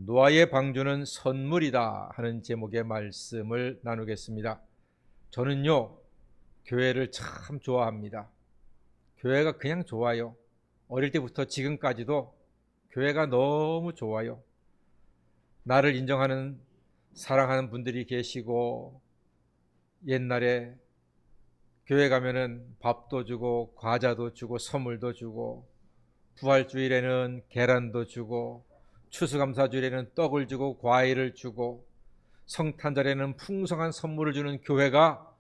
노아의 방주는 선물이다 하는 제목의 말씀을 나누겠습니다. 저는요, 교회를 참 좋아합니다. 교회가 그냥 좋아요. 어릴 때부터 지금까지도 교회가 너무 좋아요. 나를 인정하는, 사랑하는 분들이 계시고, 옛날에 교회 가면은 밥도 주고 과자도 주고 선물도 주고, 부활주일에는 계란도 주고, 추수감사주일에는 떡을 주고 과일을 주고, 성탄절에는 풍성한 선물을 주는 교회가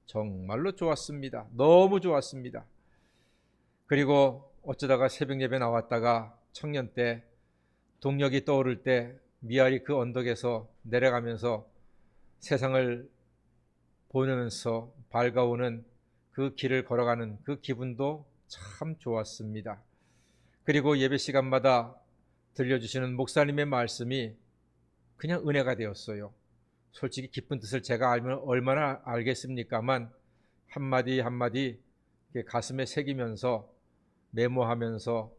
정말로 좋았습니다. 너무 좋았습니다. 그리고 어쩌다가 새벽 예배 나왔다가 청년 때 동력이 떠오를 때 미아리 그 언덕에서 내려가면서 세상을 보면서 밝아오는 그 길을 걸어가는 그 기분도 참 좋았습니다. 그리고 예배 시간마다 들려주시는 목사님의 말씀이 그냥 은혜가 되었어요. 솔직히 깊은 뜻을 제가 알면 얼마나 알겠습니까만 한마디 한마디 가슴에 새기면서 메모하면서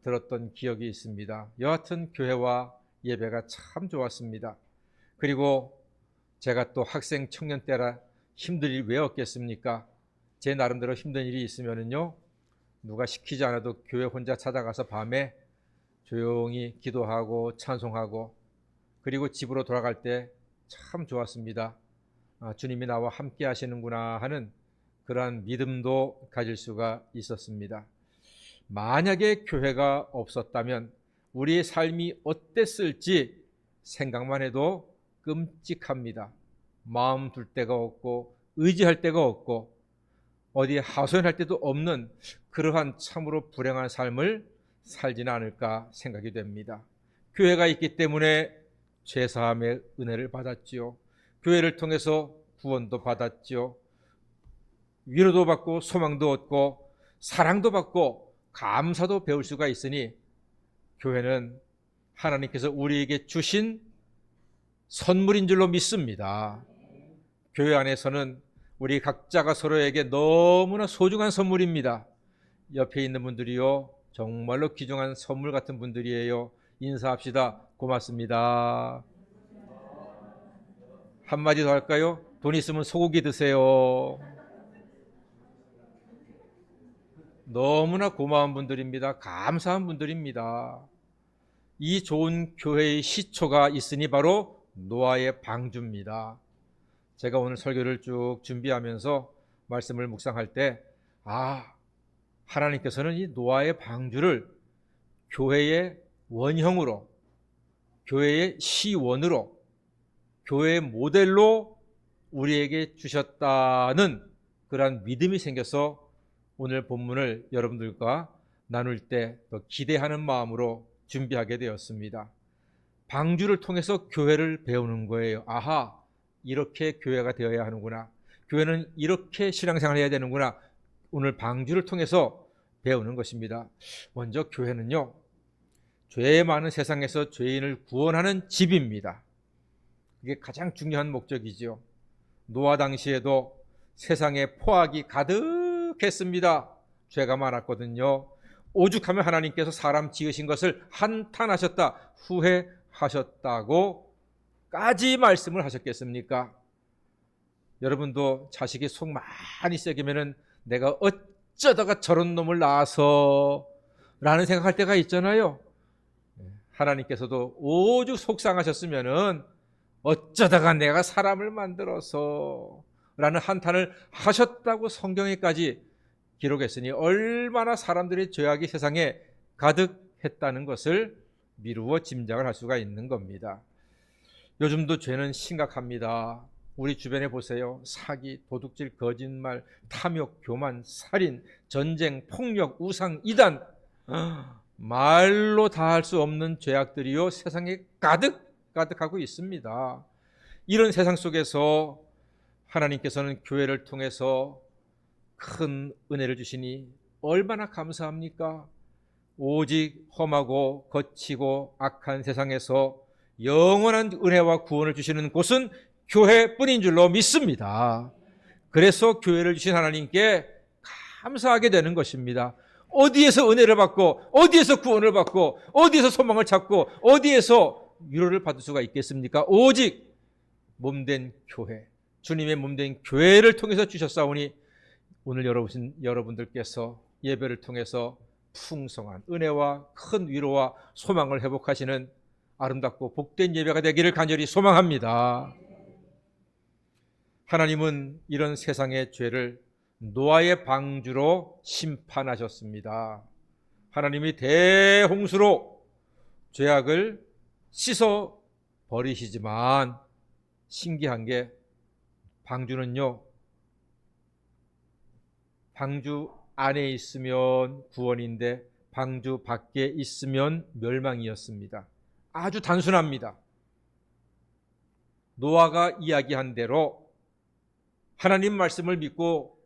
들었던 기억이 있습니다. 여하튼 교회와 예배가 참 좋았습니다. 그리고 제가 또 학생 청년 때라 힘들 일이 왜 없겠습니까? 제 나름대로 힘든 일이 있으면은요, 누가 시키지 않아도 교회 혼자 찾아가서 밤에 조용히 기도하고 찬송하고, 그리고 집으로 돌아갈 때 참 좋았습니다. 주님이 나와 함께 하시는구나 하는 그러한 믿음도 가질 수가 있었습니다. 만약에 교회가 없었다면 우리의 삶이 어땠을지 생각만 해도 끔찍합니다. 마음 둘 데가 없고 의지할 데가 없고 어디에 하소연할 데도 없는 그러한 참으로 불행한 삶을 살지는 않을까 생각이 됩니다. 교회가 있기 때문에 죄사함의 은혜를 받았지요. 교회를 통해서 구원도 받았지요. 위로도 받고 소망도 얻고 사랑도 받고 감사도 배울 수가 있으니 교회는 하나님께서 우리에게 주신 선물인 줄로 믿습니다. 교회 안에서는 우리 각자가 서로에게 너무나 소중한 선물입니다. 옆에 있는 분들이요, 정말로 귀중한 선물 같은 분들이에요. 인사합시다. 고맙습니다. 한마디 더 할까요? 돈 있으면 소고기 드세요. 너무나 고마운 분들입니다. 감사한 분들입니다. 이 좋은 교회의 시초가 있으니 바로 노아의 방주입니다. 제가 오늘 설교를 쭉 준비하면서 말씀을 묵상할 때 하나님께서는 이 노아의 방주를 교회의 원형으로, 교회의 시원으로, 교회의 모델로 우리에게 주셨다는 그러한 믿음이 생겨서 오늘 본문을 여러분들과 나눌 때 더 기대하는 마음으로 준비하게 되었습니다. 방주를 통해서 교회를 배우는 거예요. 이렇게 교회가 되어야 하는구나. 교회는 이렇게 신앙생활을 해야 되는구나. 오늘 방주를 통해서 배우는 것입니다. 먼저 교회는요, 죄 많은 세상에서 죄인을 구원하는 집입니다. 이게 가장 중요한 목적이죠. 노아 당시에도 세상에 포악이 가득했습니다. 죄가 많았거든요. 오죽하면 하나님께서 사람 지으신 것을 한탄하셨다, 후회하셨다고까지 말씀을 하셨겠습니까? 여러분도 자식이 속 많이 썩이면은 내가 어쩌다가 저런 놈을 낳아서 라는 생각할 때가 있잖아요. 하나님께서도 오죽 속상하셨으면은 어쩌다가 내가 사람을 만들어서 라는 한탄을 하셨다고 성경에까지 기록했으니 얼마나 사람들의 죄악이 세상에 가득했다는 것을 미루어 짐작을 할 수가 있는 겁니다. 요즘도 죄는 심각합니다. 우리 주변에 보세요. 사기, 도둑질, 거짓말, 탐욕, 교만, 살인, 전쟁, 폭력, 우상, 이단, 말로 다 할 수 없는 죄악들이요 세상에 가득하고 있습니다. 이런 세상 속에서 하나님께서는 교회를 통해서 큰 은혜를 주시니 얼마나 감사합니까? 오직 험하고 거치고 악한 세상에서 영원한 은혜와 구원을 주시는 곳은 교회뿐인 줄로 믿습니다. 그래서 교회를 주신 하나님께 감사하게 되는 것입니다. 어디에서 은혜를 받고 어디에서 구원을 받고 어디에서 소망을 찾고 어디에서 위로를 받을 수가 있겠습니까? 오직 몸된 교회, 주님의 몸된 교회를 통해서 주셨사오니 오늘 여러분들께서 예배를 통해서 풍성한 은혜와 큰 위로와 소망을 회복하시는 아름답고 복된 예배가 되기를 간절히 소망합니다. 하나님은 이런 세상의 죄를 노아의 방주로 심판하셨습니다. 하나님이 대홍수로 죄악을 씻어 버리시지만 신기한 게 방주는요, 방주 안에 있으면 구원인데 방주 밖에 있으면 멸망이었습니다. 아주 단순합니다. 노아가 이야기한 대로 하나님 말씀을 믿고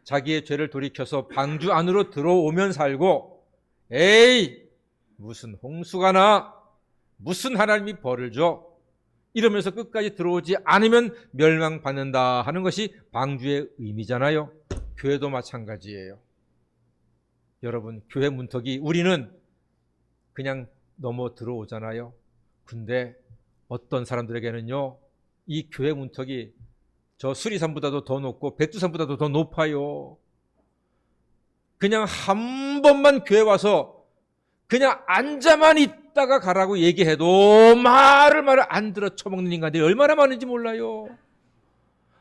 자기의 죄를 돌이켜서 방주 안으로 들어오면 살고, 에이 무슨 홍수가 나, 무슨 하나님이 벌을 줘, 이러면서 끝까지 들어오지 않으면 멸망받는다 하는 것이 방주의 의미잖아요. 교회도 마찬가지예요. 여러분, 교회 문턱이 우리는 그냥 넘어 들어오잖아요. 근데 어떤 사람들에게는요, 이 교회 문턱이 저 수리산보다도 더 높고 백두산보다도 더 높아요. 그냥 한 번만 교회 와서 그냥 앉아만 있다가 가라고 얘기해도 말을 안 들어 쳐먹는 인간들이 얼마나 많은지 몰라요.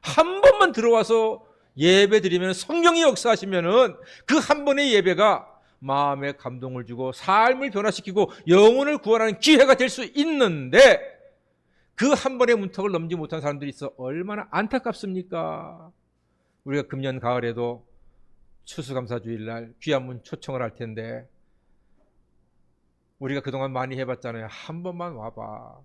한 번만 들어와서 예배 드리면, 성령이 역사하시면은 그 한 번의 예배가 마음에 감동을 주고 삶을 변화시키고 영혼을 구원하는 기회가 될 수 있는데, 그 한 번의 문턱을 넘지 못한 사람들이 있어 얼마나 안타깝습니까? 우리가 금년 가을에도 추수감사주일날 귀한문 초청을 할 텐데, 우리가 그동안 많이 해봤잖아요. 한 번만 와봐,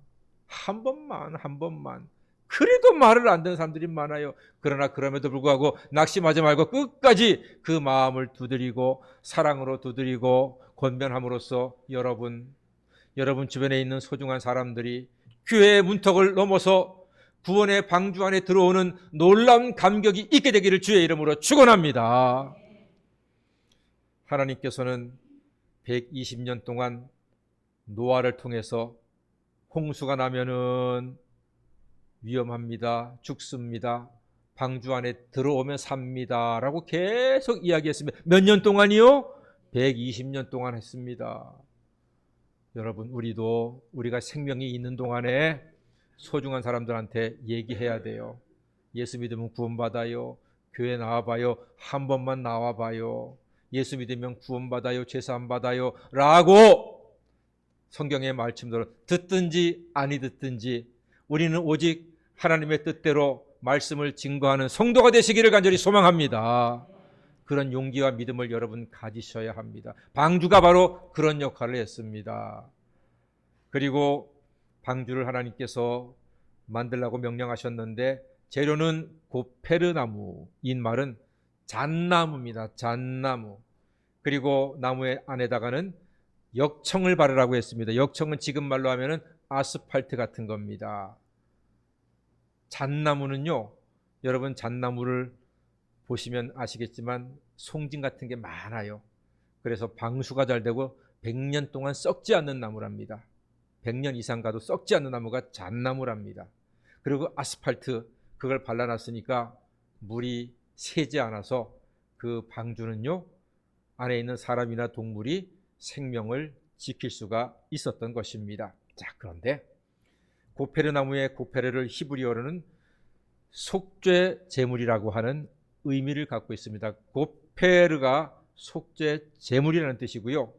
한 번만. 그래도 말을 안 듣는 사람들이 많아요. 그러나 그럼에도 불구하고 낙심하지 말고 끝까지 그 마음을 두드리고 사랑으로 두드리고 권면함으로써 여러분 주변에 있는 소중한 사람들이 교회의 문턱을 넘어서 구원의 방주 안에 들어오는 놀라운 감격이 있게 되기를 주의 이름으로 축원합니다. 하나님께서는 120년 동안 노아를 통해서 홍수가 나면은 위험합니다, 죽습니다, 방주 안에 들어오면 삽니다 라고 계속 이야기했습니다. 몇 년 동안이요? 120년 동안 했습니다. 여러분, 우리가 생명이 있는 동안에 소중한 사람들한테 얘기해야 돼요. 예수 믿으면 구원받아요, 교회 나와봐요, 한 번만 나와봐요, 예수 믿으면 구원받아요, 죄사함 받아요 라고 성경의 말씀대로 듣든지 아니 듣든지 우리는 오직 하나님의 뜻대로 말씀을 증거하는 성도가 되시기를 간절히 소망합니다. 그런 용기와 믿음을 여러분 가지셔야 합니다. 방주가 바로 그런 역할을 했습니다. 그리고 방주를 하나님께서 만들라고 명령하셨는데 재료는 고페르나무인 말은 잣나무입니다. 잣나무. 그리고 나무 안에다가는 역청을 바르라고 했습니다. 역청은 지금 말로 하면은 아스팔트 같은 겁니다. 잣나무는요, 여러분 잣나무를 보시면 아시겠지만 송진 같은 게 많아요. 그래서 방수가 잘 되고 100년 동안 썩지 않는 나무랍니다. 100년 이상 가도 썩지 않는 나무가 잣나무랍니다. 그리고 아스팔트, 그걸 발라놨으니까 물이 새지 않아서 그 방주는요, 안에 있는 사람이나 동물이 생명을 지킬 수가 있었던 것입니다. 자, 그런데 고페르 나무의 고페르를 히브리어로는 속죄 제물이라고 하는 의미를 갖고 있습니다. 고페르가 속죄 제물이라는 뜻이고요.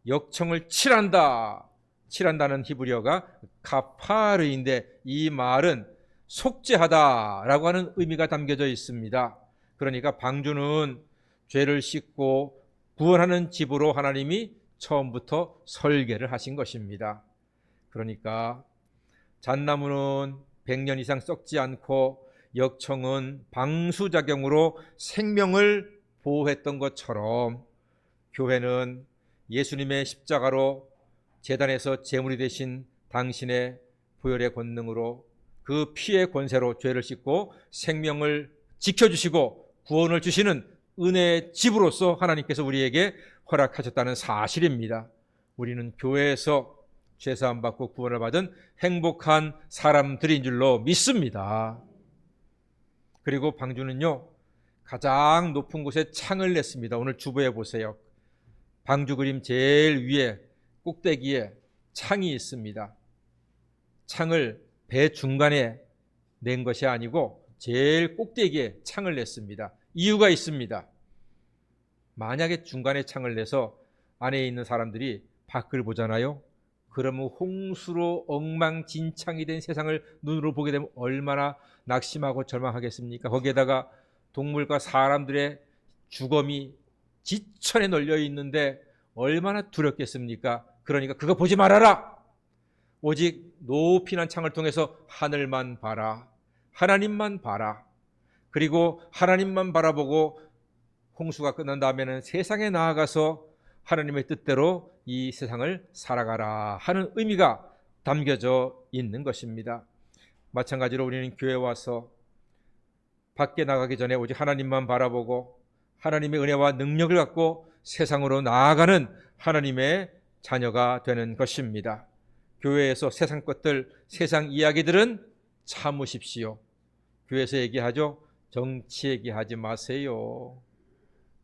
역청을 칠한다는 히브리어가 카파르인데 이 말은 속죄하다라고 하는 의미가 담겨져 있습니다. 그러니까 방주는 죄를 씻고 구원하는 집으로 하나님이 처음부터 설계를 하신 것입니다. 그러니까 잣나무는 100년 이상 썩지 않고 역청은 방수작용으로 생명을 보호했던 것처럼 교회는 예수님의 십자가로 제단에서 제물이 되신 당신의 보혈의 권능으로 그 피의 권세로 죄를 씻고 생명을 지켜주시고 구원을 주시는 은혜의 집으로서 하나님께서 우리에게 허락하셨다는 사실입니다. 우리는 교회에서 죄사함 받고 구원을 받은 행복한 사람들인 줄로 믿습니다. 그리고 방주는요, 가장 높은 곳에 창을 냈습니다. 오늘 주보에 보세요. 방주 그림 제일 위에 꼭대기에 창이 있습니다. 창을 배 중간에 낸 것이 아니고 제일 꼭대기에 창을 냈습니다. 이유가 있습니다. 만약에 중간에 창을 내서 안에 있는 사람들이 밖을 보잖아요. 그러면 홍수로 엉망진창이 된 세상을 눈으로 보게 되면 얼마나 낙심하고 절망하겠습니까? 거기에다가 동물과 사람들의 주검이 지천에 널려 있는데 얼마나 두렵겠습니까? 그러니까 그거 보지 말아라. 오직 높이 난 창을 통해서 하늘만 봐라. 하나님만 봐라. 그리고 하나님만 바라보고 홍수가 끝난 다음에는 세상에 나아가서 하나님의 뜻대로 이 세상을 살아가라 하는 의미가 담겨져 있는 것입니다. 마찬가지로 우리는 교회에 와서 밖에 나가기 전에 오직 하나님만 바라보고 하나님의 은혜와 능력을 갖고 세상으로 나아가는 하나님의 자녀가 되는 것입니다. 교회에서 세상 것들, 세상 이야기들은 참으십시오. 교회에서 얘기하죠. 정치 얘기하지 마세요.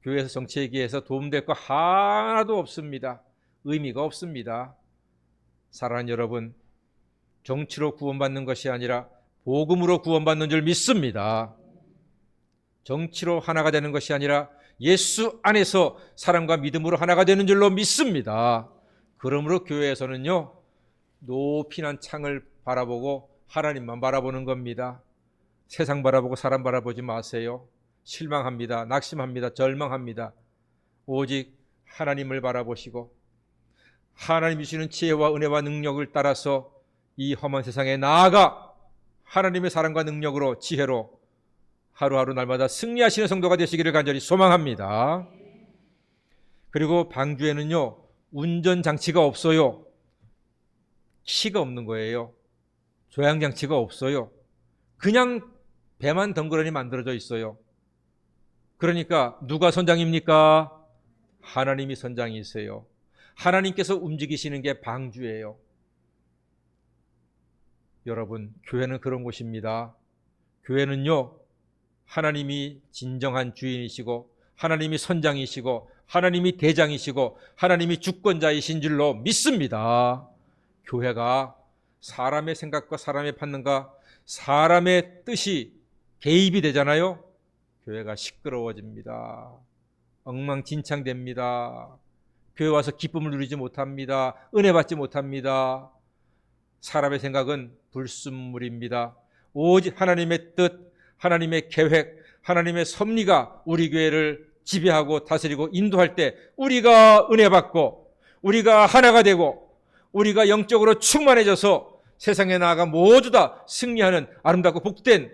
교회에서 정치 얘기해서 도움될 거 하나도 없습니다. 의미가 없습니다. 사랑하는 여러분, 정치로 구원받는 것이 아니라 복음으로 구원받는 줄 믿습니다. 정치로 하나가 되는 것이 아니라 예수 안에서 사랑과 믿음으로 하나가 되는 줄로 믿습니다. 그러므로 교회에서는요, 높이 난 창을 바라보고 하나님만 바라보는 겁니다. 세상 바라보고 사람 바라보지 마세요. 실망합니다. 낙심합니다. 절망합니다. 오직 하나님을 바라보시고 하나님이 주시는 지혜와 은혜와 능력을 따라서 이 험한 세상에 나아가 하나님의 사랑과 능력으로 지혜로 하루하루 날마다 승리하시는 성도가 되시기를 간절히 소망합니다. 그리고 방주에는요, 운전장치가 없어요. 키가 없는 거예요. 조향장치가 없어요. 그냥 배만 덩그러니 만들어져 있어요. 그러니까 누가 선장입니까? 하나님이 선장이세요. 하나님께서 움직이시는 게 방주예요. 여러분, 교회는 그런 곳입니다. 교회는요, 하나님이 진정한 주인이시고 하나님이 선장이시고 하나님이 대장이시고 하나님이 주권자이신 줄로 믿습니다. 교회가 사람의 생각과 사람의 판단과 사람의 뜻이 개입이 되잖아요. 교회가 시끄러워집니다. 엉망진창됩니다. 교회 와서 기쁨을 누리지 못합니다. 은혜 받지 못합니다. 사람의 생각은 불순물입니다. 오직 하나님의 뜻, 하나님의 계획, 하나님의 섭리가 우리 교회를 지배하고 다스리고 인도할 때 우리가 은혜 받고 우리가 하나가 되고 우리가 영적으로 충만해져서 세상에 나아가 모두 다 승리하는 아름답고 복된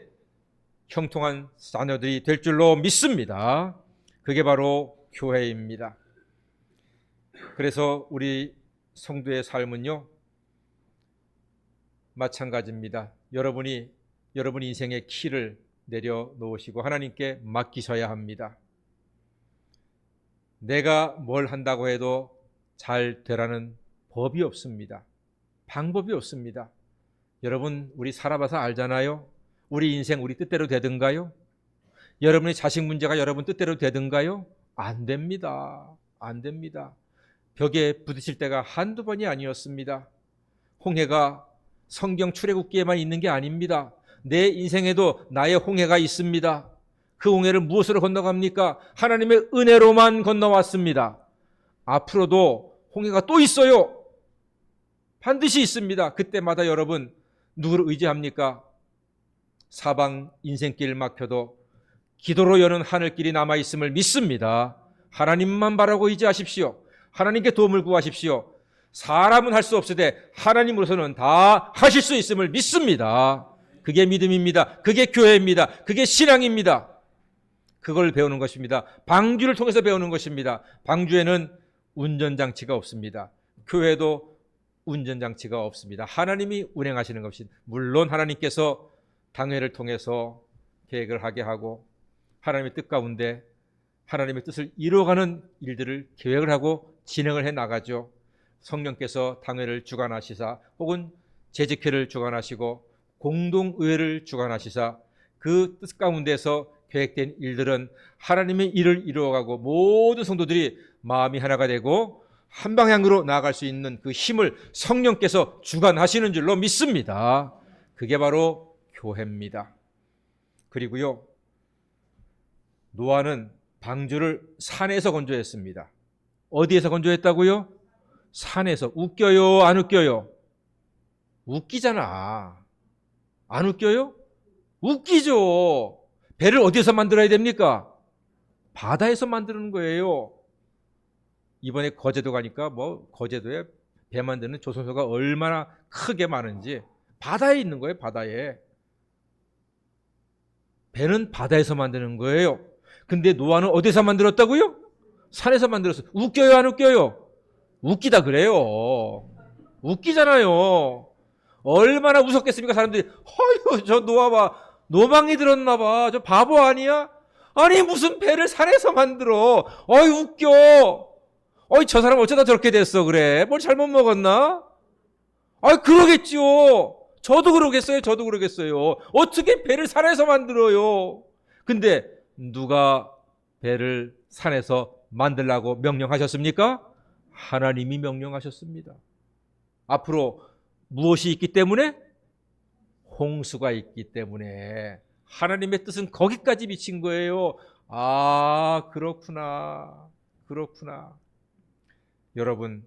형통한 자녀들이 될 줄로 믿습니다. 그게 바로 교회입니다. 그래서 우리 성도의 삶은요, 마찬가지입니다. 여러분 인생의 키를 내려놓으시고 하나님께 맡기셔야 합니다. 내가 뭘 한다고 해도 잘 되라는 법이 없습니다. 방법이 없습니다. 여러분, 우리 살아봐서 알잖아요. 우리 인생 우리 뜻대로 되든가요? 여러분의 자식 문제가 여러분 뜻대로 되든가요? 안 됩니다. 안 됩니다. 벽에 부딪힐 때가 한두 번이 아니었습니다. 홍해가 성경 출애굽기에만 있는 게 아닙니다. 내 인생에도 나의 홍해가 있습니다. 그 홍해를 무엇으로 건너갑니까? 하나님의 은혜로만 건너왔습니다. 앞으로도 홍해가 또 있어요. 반드시 있습니다. 그때마다 여러분 누구를 의지합니까? 사방 인생길 막혀도 기도로 여는 하늘길이 남아있음을 믿습니다. 하나님만 바라고 의지하십시오. 하나님께 도움을 구하십시오. 사람은 할 수 없으되 하나님으로서는 다 하실 수 있음을 믿습니다. 그게 믿음입니다. 그게 교회입니다. 그게 신앙입니다. 그걸 배우는 것입니다. 방주를 통해서 배우는 것입니다. 방주에는 운전장치가 없습니다. 교회도 운전장치가 없습니다. 하나님이 운행하시는 것입니다. 물론 하나님께서 당회를 통해서 계획을 하게 하고 하나님의 뜻 가운데 하나님의 뜻을 이루어가는 일들을 계획을 하고 진행을 해 나가죠. 성령께서 당회를 주관하시사 혹은 재직회를 주관하시고 공동의회를 주관하시사 그 뜻 가운데서 계획된 일들은 하나님의 일을 이루어가고 모든 성도들이 마음이 하나가 되고 한 방향으로 나아갈 수 있는 그 힘을 성령께서 주관하시는 줄로 믿습니다. 그게 바로 교회입니다. 그리고요, 노아는 방주를 산에서 건조했습니다. 어디에서 건조했다고요? 산에서. 웃겨요? 안 웃겨요? 웃기잖아. 안 웃겨요? 웃기죠. 배를 어디에서 만들어야 됩니까? 바다에서 만드는 거예요. 이번에 거제도 가니까 거제도에 배 만드는 조선소가 얼마나 크게 많은지 바다에 있는 거예요. 바다에. 배는 바다에서 만드는 거예요. 근데 노아는 어디서 만들었다고요? 산에서 만들었어요. 웃겨요? 안 웃겨요? 웃기다 그래요. 웃기잖아요. 얼마나 무섭겠습니까? 사람들이 어휴 저 노아 봐. 노망이 들었나 봐. 저 바보 아니야? 아니 무슨 배를 산에서 만들어. 어이 웃겨. 어이 저 사람 어쩌다 저렇게 됐어 그래. 뭘 잘못 먹었나? 아이 그러겠죠. 저도 그러겠어요. 저도 그러겠어요. 어떻게 배를 산에서 만들어요? 근데 누가 배를 산에서 만들라고 명령하셨습니까? 하나님이 명령하셨습니다. 앞으로 무엇이 있기 때문에? 홍수가 있기 때문에. 하나님의 뜻은 거기까지 미친 거예요. 아, 그렇구나. 그렇구나. 여러분,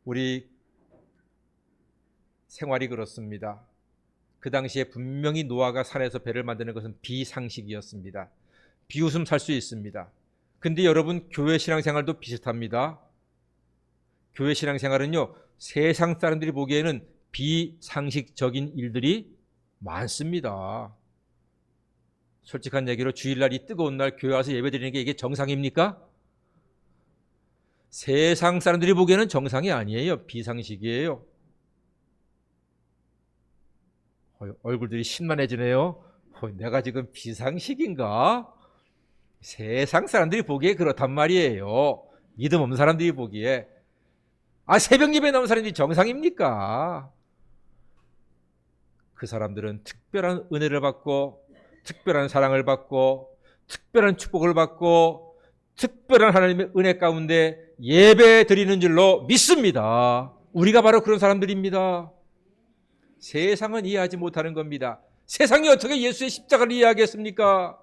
우리 생활이 그렇습니다. 그 당시에 분명히 노아가 산에서 배를 만드는 것은 비상식이었습니다. 비웃음 살 수 있습니다. 근데 여러분, 교회 신앙생활도 비슷합니다. 교회 신앙생활은요, 세상 사람들이 보기에는 비상식적인 일들이 많습니다. 솔직한 얘기로 주일날 이 뜨거운 날 교회 와서 예배드리는 게 이게 정상입니까? 세상 사람들이 보기에는 정상이 아니에요. 비상식이에요. 얼굴들이 신만해지네요. 내가 지금 비상식인가? 세상 사람들이 보기에 그렇단 말이에요. 믿음 없는 사람들이 보기에. 새벽 예배 나온 사람들이 정상입니까? 그 사람들은 특별한 은혜를 받고 특별한 사랑을 받고 특별한 축복을 받고 특별한 하나님의 은혜 가운데 예배 드리는 줄로 믿습니다. 우리가 바로 그런 사람들입니다. 세상은 이해하지 못하는 겁니다. 세상이 어떻게 예수의 십자가를 이해하겠습니까?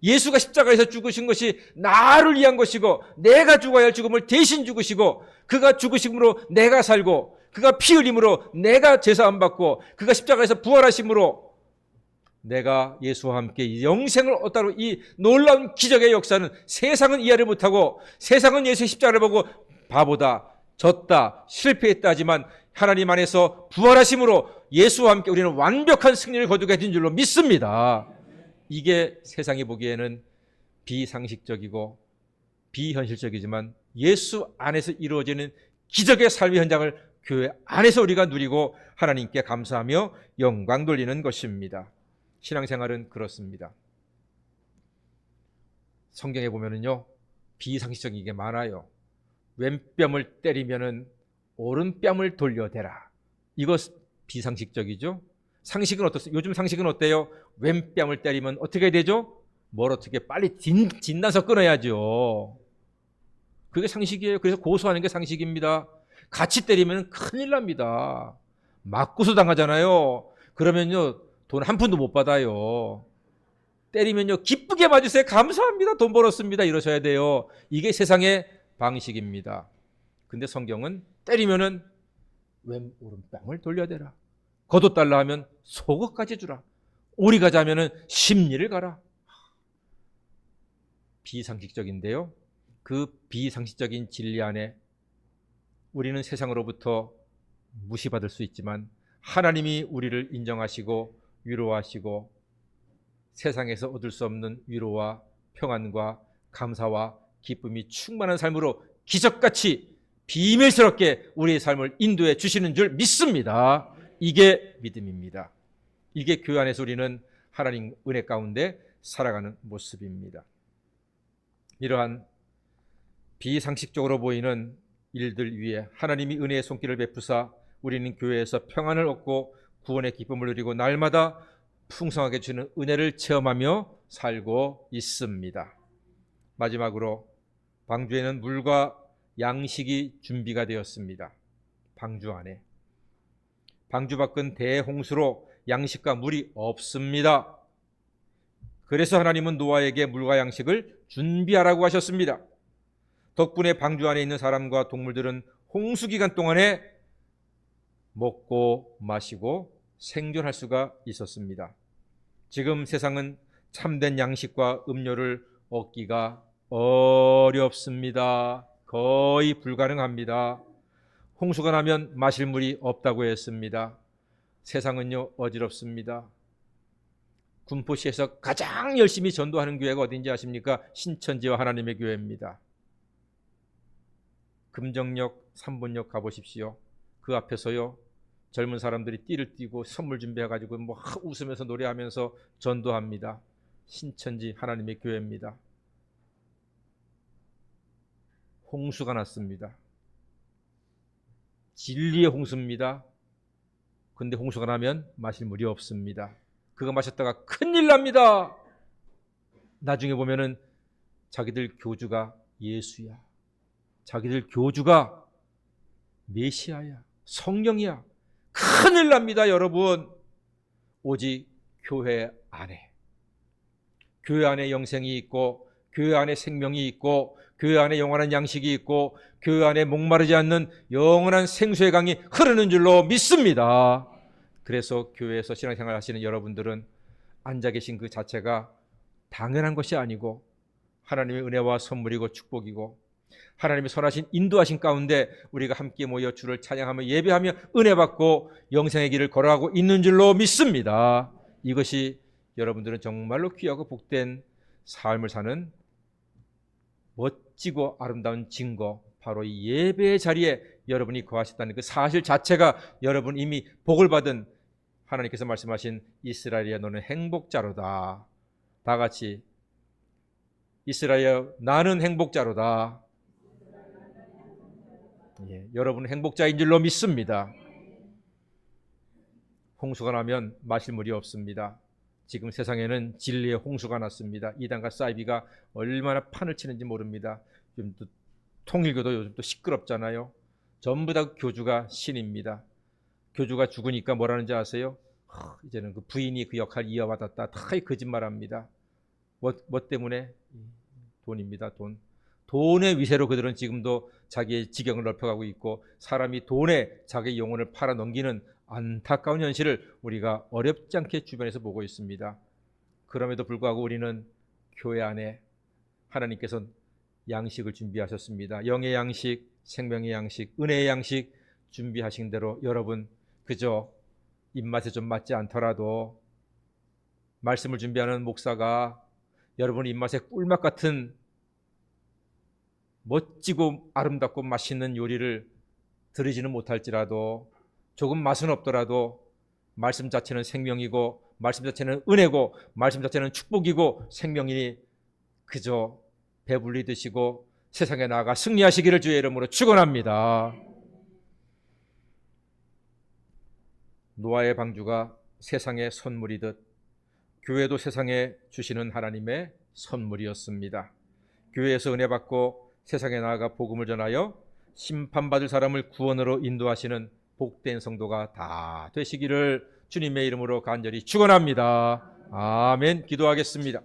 예수가 십자가에서 죽으신 것이 나를 위한 것이고 내가 죽어야 할 죽음을 대신 죽으시고 그가 죽으심으로 내가 살고 그가 피 흘림으로 내가 제사 안 받고 그가 십자가에서 부활하심으로 내가 예수와 함께 영생을 얻다로 이 놀라운 기적의 역사는 세상은 이해를 못하고 세상은 예수의 십자가를 보고 바보다, 졌다, 실패했다 하지만 하나님 안에서 부활하심으로 예수와 함께 우리는 완벽한 승리를 거두게 된 줄로 믿습니다. 이게 세상이 보기에는 비상식적이고 비현실적이지만 예수 안에서 이루어지는 기적의 삶의 현장을 교회 안에서 우리가 누리고 하나님께 감사하며 영광 돌리는 것입니다. 신앙생활은 그렇습니다. 성경에 보면은요, 비상식적인 게 많아요. 왼뺨을 때리면은 오른뺨을 돌려대라. 이거 비상식적이죠? 상식은 어떻습니까? 요즘 상식은 어때요? 왼뺨을 때리면 어떻게 되죠? 뭘 어떻게 빨리 진단서 끊어야죠. 그게 상식이에요. 그래서 고소하는 게 상식입니다. 같이 때리면 큰일 납니다. 맞고서 당하잖아요. 그러면요, 돈 한 푼도 못 받아요. 때리면요, 기쁘게 맞으세요. 감사합니다. 돈 벌었습니다. 이러셔야 돼요. 이게 세상의 방식입니다. 근데 성경은 때리면은 왼 오른뺨을 돌려대라. 겉옷달라 하면 속옷까지 주라. 오리 가자 하면은 심리를 가라. 비상식적인데요. 그 비상식적인 진리 안에 우리는 세상으로부터 무시받을 수 있지만 하나님이 우리를 인정하시고 위로하시고 세상에서 얻을 수 없는 위로와 평안과 감사와 기쁨이 충만한 삶으로 기적같이 비밀스럽게 우리의 삶을 인도해 주시는 줄 믿습니다. 이게 믿음입니다. 이게 교회 안에서 우리는 하나님 은혜 가운데 살아가는 모습입니다. 이러한 비상식적으로 보이는 일들 위해 하나님이 은혜의 손길을 베푸사 우리는 교회에서 평안을 얻고 구원의 기쁨을 누리고 날마다 풍성하게 주는 은혜를 체험하며 살고 있습니다. 마지막으로 방주에는 물과 양식이 준비가 되었습니다. 방주 안에. 방주 밖은 대홍수로 양식과 물이 없습니다. 그래서 하나님은 노아에게 물과 양식을 준비하라고 하셨습니다. 덕분에 방주 안에 있는 사람과 동물들은 홍수 기간 동안에 먹고 마시고 생존할 수가 있었습니다. 지금 세상은 참된 양식과 음료를 얻기가 어렵습니다. 거의 불가능합니다. 홍수가 나면 마실 물이 없다고 했습니다. 세상은요 어지럽습니다. 군포시에서 가장 열심히 전도하는 교회가 어딘지 아십니까? 신천지와 하나님의 교회입니다. 금정역 3번역 가보십시오. 그 앞에서요 젊은 사람들이 띠를 띠고 선물 준비해가지고 뭐 웃으면서 노래하면서 전도합니다. 신천지 하나님의 교회입니다. 홍수가 났습니다. 진리의 홍수입니다. 근데 홍수가 나면 마실 물이 없습니다. 그거 마셨다가 큰일 납니다. 나중에 보면은 자기들 교주가 예수야, 자기들 교주가 메시아야, 성령이야. 큰일 납니다, 여러분. 오직 교회 안에, 교회 안에 영생이 있고, 교회 안에 생명이 있고, 교회 안에 영원한 양식이 있고, 교회 안에 목마르지 않는 영원한 생수의 강이 흐르는 줄로 믿습니다. 그래서 교회에서 신앙생활 하시는 여러분들은 앉아 계신 그 자체가 당연한 것이 아니고 하나님의 은혜와 선물이고 축복이고, 하나님의 선하신 인도하신 가운데 우리가 함께 모여 주를 찬양하며 예배하며 은혜 받고 영생의 길을 걸어가고 있는 줄로 믿습니다. 이것이 여러분들은 정말로 귀하고 복된 삶을 사는 멋지고 아름다운 증거, 바로 이 예배의 자리에 여러분이 거하셨다는 그 사실 자체가 여러분 이미 복을 받은, 하나님께서 말씀하신 이스라엘이여 너는 행복자로다. 다 같이 이스라엘이여 나는 행복자로다. 여러분은 행복자인 줄로 믿습니다. 홍수가 나면 마실 물이 없습니다. 지금 세상에는 진리의 홍수가 났습니다. 이단과 사이비가 얼마나 판을 치는지 모릅니다. 요즘 또 통일교도 요즘 또 시끄럽잖아요. 전부 다 교주가 신입니다. 교주가 죽으니까 뭐라는지 아세요? 이제는 그 부인이 그 역할을 이어받았다. 다 거짓말합니다. 뭐 때문에? 돈입니다. 돈. 돈의 위세로 그들은 지금도 자기의 지경을 넓혀가고 있고, 사람이 돈에 자기 영혼을 팔아넘기는 안타까운 현실을 우리가 어렵지 않게 주변에서 보고 있습니다. 그럼에도 불구하고 우리는 교회 안에 하나님께서 양식을 준비하셨습니다. 영의 양식, 생명의 양식, 은혜의 양식 준비하신 대로 여러분 그저 입맛에 좀 맞지 않더라도 말씀을 준비하는 목사가 여러분 입맛에 꿀맛 같은 멋지고 아름답고 맛있는 요리를 드리지는 못할지라도, 조금 맛은 없더라도 말씀 자체는 생명이고, 말씀 자체는 은혜고, 말씀 자체는 축복이고 생명이니 그저 배불리 드시고 세상에 나아가 승리하시기를 주의 이름으로 축원합니다. 노아의 방주가 세상의 선물이듯 교회도 세상에 주시는 하나님의 선물이었습니다. 교회에서 은혜 받고 세상에 나아가 복음을 전하여 심판받을 사람을 구원으로 인도하시는 복된 성도가 다 되시기를 주님의 이름으로 간절히 축원합니다. 아멘. 기도하겠습니다.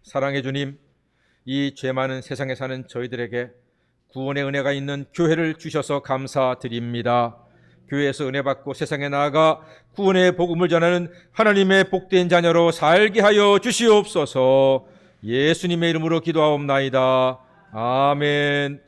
사랑의 주님, 이 죄 많은 세상에 사는 저희들에게 구원의 은혜가 있는 교회를 주셔서 감사드립니다. 교회에서 은혜 받고 세상에 나아가 구원의 복음을 전하는 하나님의 복된 자녀로 살게 하여 주시옵소서. 예수님의 이름으로 기도하옵나이다. 아멘.